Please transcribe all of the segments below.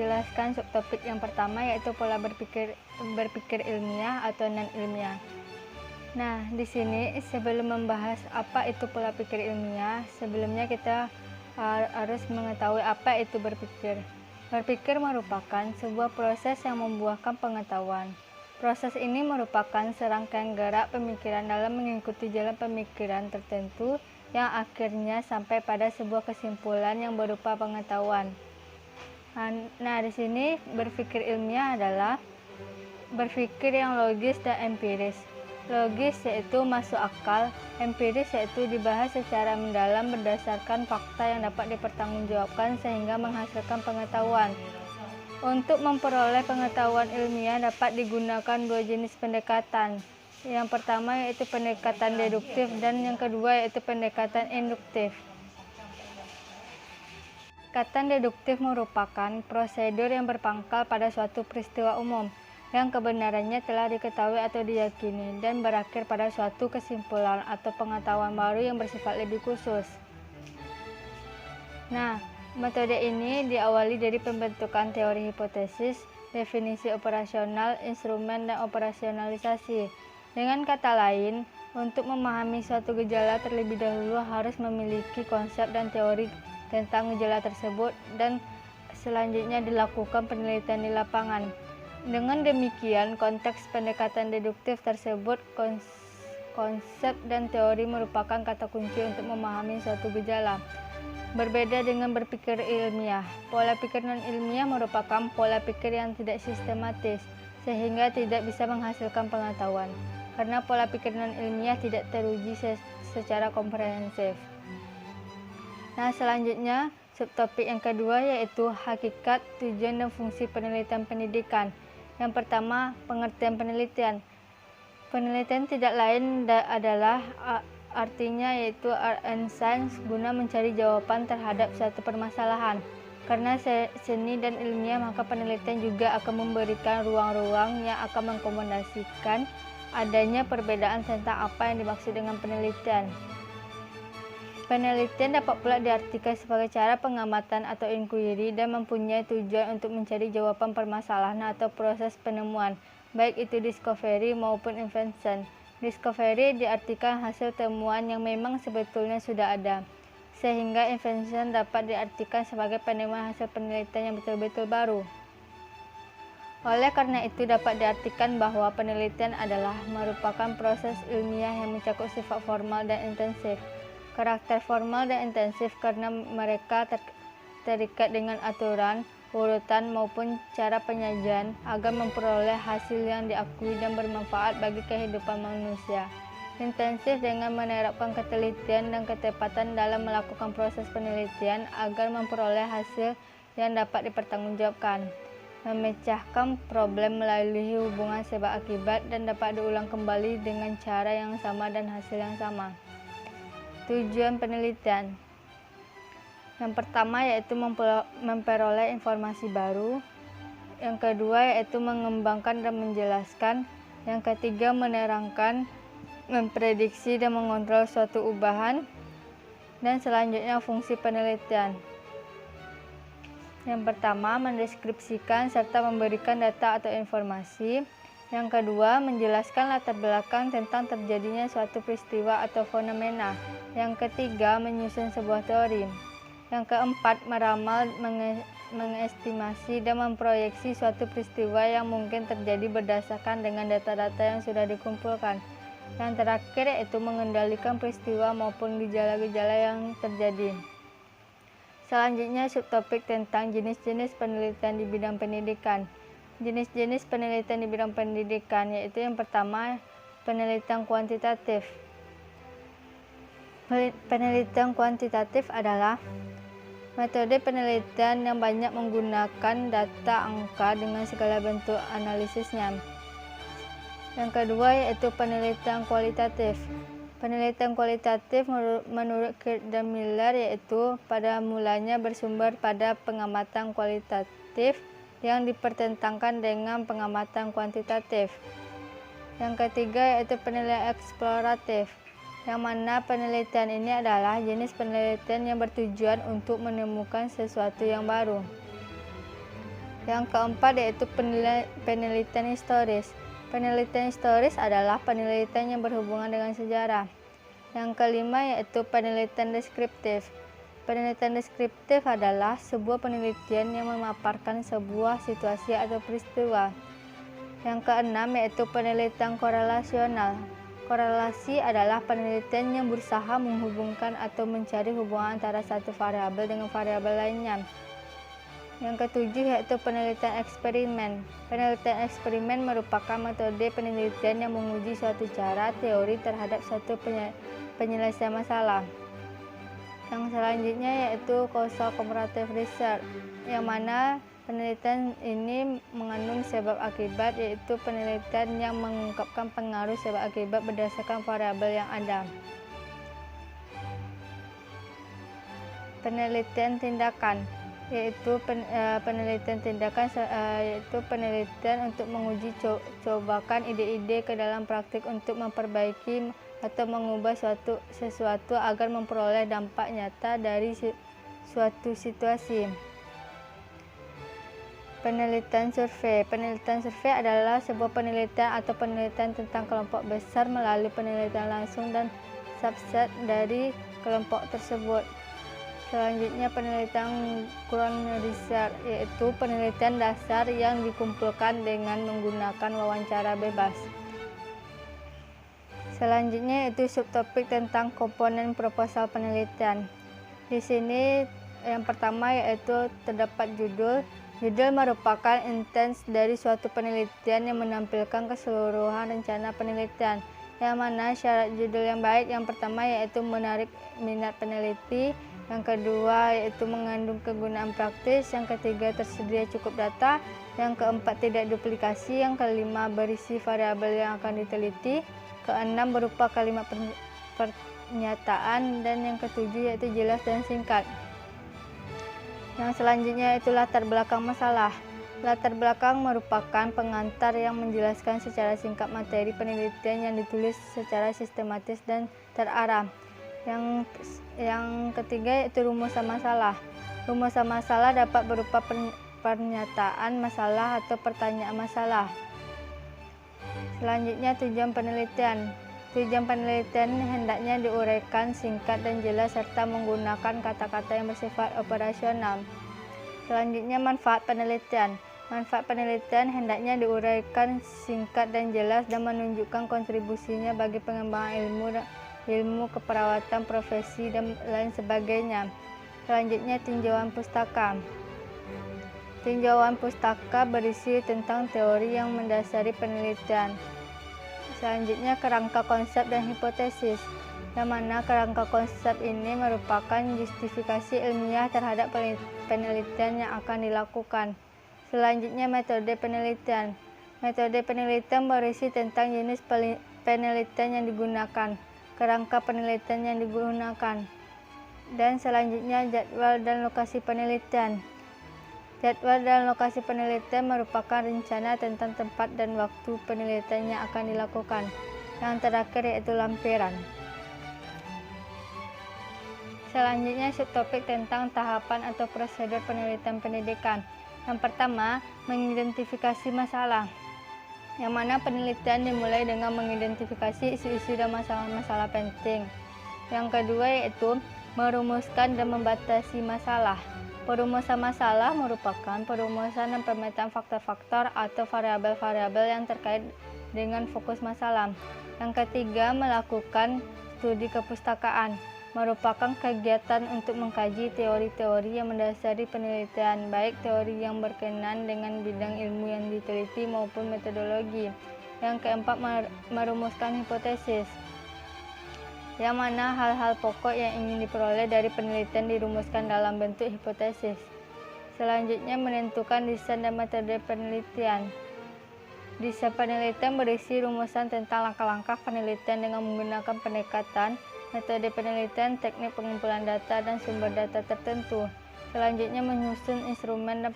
menjelaskan subtopik yang pertama, yaitu pola berpikir ilmiah atau non ilmiah. Nah, di sini sebelum membahas apa itu pola pikir ilmiah, sebelumnya kita harus mengetahui apa itu berpikir. Berpikir merupakan sebuah proses yang membuahkan pengetahuan. Proses ini merupakan serangkaian gerak pemikiran dalam mengikuti jalan pemikiran tertentu yang akhirnya sampai pada sebuah kesimpulan yang berupa pengetahuan. Nah, di sini berpikir ilmiah adalah berpikir yang logis dan empiris. Logis yaitu masuk akal, empiris yaitu dibahas secara mendalam berdasarkan fakta yang dapat dipertanggungjawabkan sehingga menghasilkan pengetahuan. Untuk memperoleh pengetahuan ilmiah dapat digunakan dua jenis pendekatan. Yang pertama yaitu pendekatan deduktif dan yang kedua yaitu pendekatan induktif. Pendekatan deduktif merupakan prosedur yang berpangkal pada suatu peristiwa umum yang kebenarannya telah diketahui atau diyakini dan berakhir pada suatu kesimpulan atau pengetahuan baru yang bersifat lebih khusus. Nah, metode ini diawali dari pembentukan teori hipotesis, definisi operasional, instrumen, dan operasionalisasi. Dengan kata lain, untuk memahami suatu gejala terlebih dahulu harus memiliki konsep dan teori tentang gejala tersebut dan selanjutnya dilakukan penelitian di lapangan. Dengan demikian, konteks pendekatan deduktif tersebut, konsep dan teori merupakan kata kunci untuk memahami suatu gejala. Berbeda dengan berpikir ilmiah, pola pikir non-ilmiah merupakan pola pikir yang tidak sistematis, sehingga tidak bisa menghasilkan pengetahuan, karena pola pikir non-ilmiah tidak teruji secara komprehensif. Nah, selanjutnya, subtopik yang kedua yaitu hakikat, tujuan, dan fungsi penelitian pendidikan. Yang pertama, pengertian penelitian. Penelitian tidak lain adalah artinya yaitu art and science guna mencari jawaban terhadap suatu permasalahan. Karena seni dan ilmiah, maka penelitian juga akan memberikan ruang-ruang yang akan mengakomodasikan adanya perbedaan tentang apa yang dimaksud dengan penelitian. Penelitian dapat pula diartikan sebagai cara pengamatan atau inquiry dan mempunyai tujuan untuk mencari jawaban permasalahan atau proses penemuan, baik itu discovery maupun invention. Discovery diartikan hasil temuan yang memang sebetulnya sudah ada, sehingga invention dapat diartikan sebagai penemuan hasil penelitian yang betul-betul baru. Oleh karena itu dapat diartikan bahwa penelitian adalah merupakan proses ilmiah yang mencakup sifat formal dan intensif. Karakter formal dan intensif karena mereka terikat dengan aturan, urutan maupun cara penyajian agar memperoleh hasil yang diakui dan bermanfaat bagi kehidupan manusia. Intensif dengan menerapkan ketelitian dan ketepatan dalam melakukan proses penelitian agar memperoleh hasil yang dapat dipertanggungjawabkan. Memecahkan problem melalui hubungan sebab akibat dan dapat diulang kembali dengan cara yang sama dan hasil yang sama. Tujuan penelitian. Yang pertama yaitu memperoleh informasi baru. Yang kedua yaitu mengembangkan dan menjelaskan. Yang ketiga menerangkan, memprediksi dan mengontrol suatu ubahan. Dan selanjutnya fungsi penelitian. Yang pertama mendeskripsikan serta memberikan data atau informasi. Yang kedua, menjelaskan latar belakang tentang terjadinya suatu peristiwa atau fenomena. Yang ketiga, menyusun sebuah teori. Yang keempat, meramal, mengestimasi, dan memproyeksi suatu peristiwa yang mungkin terjadi berdasarkan dengan data-data yang sudah dikumpulkan. Yang terakhir yaitu mengendalikan peristiwa maupun gejala-gejala yang terjadi. Selanjutnya, subtopik tentang jenis-jenis penelitian di bidang pendidikan. Jenis-jenis penelitian di bidang pendidikan yaitu yang pertama, penelitian kuantitatif. Penelitian kuantitatif adalah metode penelitian yang banyak menggunakan data angka dengan segala bentuk analisisnya. Yang kedua yaitu penelitian kualitatif. Penelitian kualitatif menurut Kirk dan Miller yaitu pada mulanya bersumber pada pengamatan kualitatif yang dipertentangkan dengan pengamatan kuantitatif. Yang ketiga yaitu penelitian eksploratif, yang mana penelitian ini adalah jenis penelitian yang bertujuan untuk menemukan sesuatu yang baru. Yang keempat yaitu penelitian historis. Penelitian historis adalah penelitian yang berhubungan dengan sejarah. Yang kelima yaitu penelitian deskriptif. Penelitian deskriptif adalah sebuah penelitian yang memaparkan sebuah situasi atau peristiwa. Yang keenam yaitu penelitian korelasional. Korelasi adalah penelitian yang berusaha menghubungkan atau mencari hubungan antara satu variabel dengan variabel lainnya. Yang ketujuh yaitu penelitian eksperimen. Penelitian eksperimen merupakan metode penelitian yang menguji suatu cara teori terhadap suatu penyelesaian masalah. Yang selanjutnya yaitu causal comparative research, yang mana penelitian ini mengandung sebab akibat, yaitu penelitian yang mengungkapkan pengaruh sebab akibat berdasarkan variabel yang ada. Penelitian tindakan yaitu penelitian tindakan yaitu penelitian untuk menguji cobakan ide-ide ke dalam praktik untuk memperbaiki atau mengubah sesuatu agar memperoleh dampak nyata dari suatu situasi. Penelitian survei. Penelitian survei adalah sebuah penelitian atau penelitian tentang kelompok besar melalui penelitian langsung dan subset dari kelompok tersebut. Selanjutnya penelitian ground research, yaitu penelitian dasar yang dikumpulkan dengan menggunakan wawancara bebas. Selanjutnya yaitu subtopik tentang komponen proposal penelitian. Di sini yang pertama yaitu terdapat judul. Judul merupakan intens dari suatu penelitian yang menampilkan keseluruhan rencana penelitian. Yang mana syarat judul yang baik yang pertama yaitu menarik minat peneliti. Yang kedua yaitu mengandung kegunaan praktis. Yang ketiga tersedia cukup data. Yang keempat tidak duplikasi. Yang kelima berisi variabel yang akan diteliti. Keenam berupa kalimat pernyataan. Dan yang ketujuh yaitu jelas dan singkat. Yang selanjutnya yaitu latar belakang masalah. Latar belakang merupakan pengantar yang menjelaskan secara singkat materi penelitian yang ditulis secara sistematis dan terarah. Yang ketiga yaitu rumusan masalah. Rumusan masalah dapat berupa pernyataan masalah atau pertanyaan masalah. Selanjutnya tujuan penelitian. Tujuan penelitian hendaknya diuraikan singkat dan jelas serta menggunakan kata-kata yang bersifat operasional. Selanjutnya manfaat penelitian. Manfaat penelitian hendaknya diuraikan singkat dan jelas dan menunjukkan kontribusinya bagi pengembangan ilmu keperawatan, profesi, dan lain sebagainya. Selanjutnya tinjauan pustaka. Tinjauan pustaka berisi tentang teori yang mendasari penelitian. Selanjutnya kerangka konsep dan hipotesis, yang mana kerangka konsep ini merupakan justifikasi ilmiah terhadap penelitian yang akan dilakukan. Selanjutnya metode penelitian. Metode penelitian berisi tentang jenis penelitian yang digunakan, kerangka penelitian yang digunakan, dan selanjutnya jadwal dan lokasi penelitian. Jadwal dan lokasi penelitian merupakan rencana tentang tempat dan waktu penelitian yang akan dilakukan. Yang terakhir yaitu lampiran. Selanjutnya subtopik tentang tahapan atau prosedur penelitian pendidikan. Yang pertama, mengidentifikasi masalah, yang mana penelitian dimulai dengan mengidentifikasi isu-isu dan masalah-masalah penting. Yang kedua yaitu merumuskan dan membatasi masalah. Perumusan masalah merupakan perumusan dan pemetaan faktor-faktor atau variabel-variabel yang terkait dengan fokus masalah. Yang ketiga, melakukan studi kepustakaan, merupakan kegiatan untuk mengkaji teori-teori yang mendasari penelitian, baik teori yang berkenaan dengan bidang ilmu yang diteliti maupun metodologi. Yang keempat, merumuskan hipotesis, yang mana hal-hal pokok yang ingin diperoleh dari penelitian dirumuskan dalam bentuk hipotesis. Selanjutnya, menentukan desain dan metode penelitian. Desain penelitian berisi rumusan tentang langkah-langkah penelitian dengan menggunakan pendekatan, metode penelitian, teknik pengumpulan data, dan sumber data tertentu. Selanjutnya, menyusun instrumen dan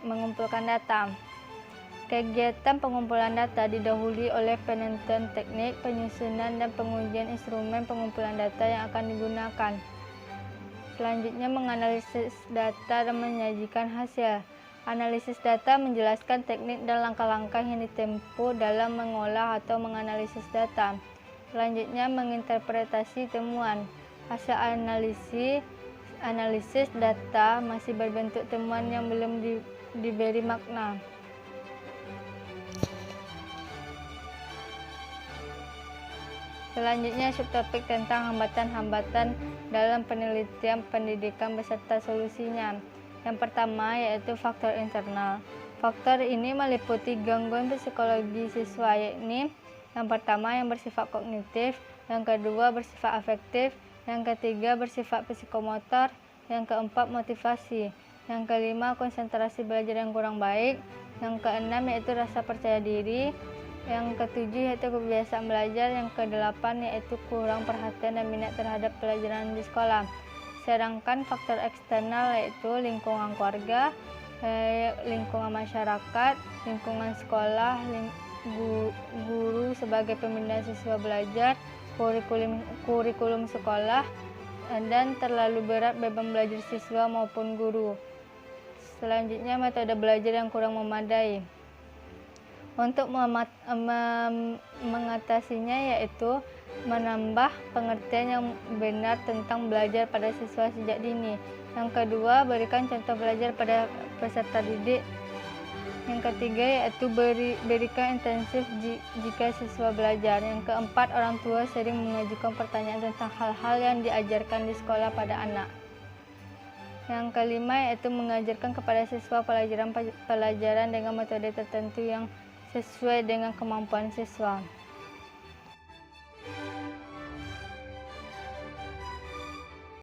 mengumpulkan data. Kegiatan pengumpulan data didahului oleh penentuan teknik, penyusunan, dan pengujian instrumen pengumpulan data yang akan digunakan. Selanjutnya, menganalisis data dan menyajikan hasil. Analisis data menjelaskan teknik dan langkah-langkah yang ditempuh dalam mengolah atau menganalisis data. Selanjutnya, menginterpretasi temuan. Hasil analisis data masih berbentuk temuan yang belum diberi makna. Selanjutnya, subtopik tentang hambatan-hambatan dalam penelitian pendidikan beserta solusinya. Yang pertama yaitu faktor internal. Faktor ini meliputi gangguan psikologi siswa, yakni yang pertama yang bersifat kognitif, yang kedua bersifat afektif, yang ketiga bersifat psikomotor, yang keempat motivasi, yang kelima konsentrasi belajar yang kurang baik, yang keenam yaitu rasa percaya diri, yang ketujuh yaitu kebiasaan belajar, yang kedelapan yaitu kurang perhatian dan minat terhadap pelajaran di sekolah. Sedangkan faktor eksternal yaitu lingkungan keluarga, lingkungan masyarakat, lingkungan sekolah, guru sebagai pembina siswa belajar, kurikulum sekolah, dan terlalu berat beban belajar siswa maupun guru. Selanjutnya, metode belajar yang kurang memadai. Untuk mengatasinya yaitu menambah pengertian yang benar tentang belajar pada siswa sejak dini. Yang kedua, berikan contoh belajar pada peserta didik. Yang ketiga yaitu berikan intensif jika siswa belajar. Yang keempat, orang tua sering mengajukan pertanyaan tentang hal-hal yang diajarkan di sekolah pada anak. Yang kelima yaitu mengajarkan kepada siswa pelajaran dengan metode tertentu yang sesuai dengan kemampuan siswa.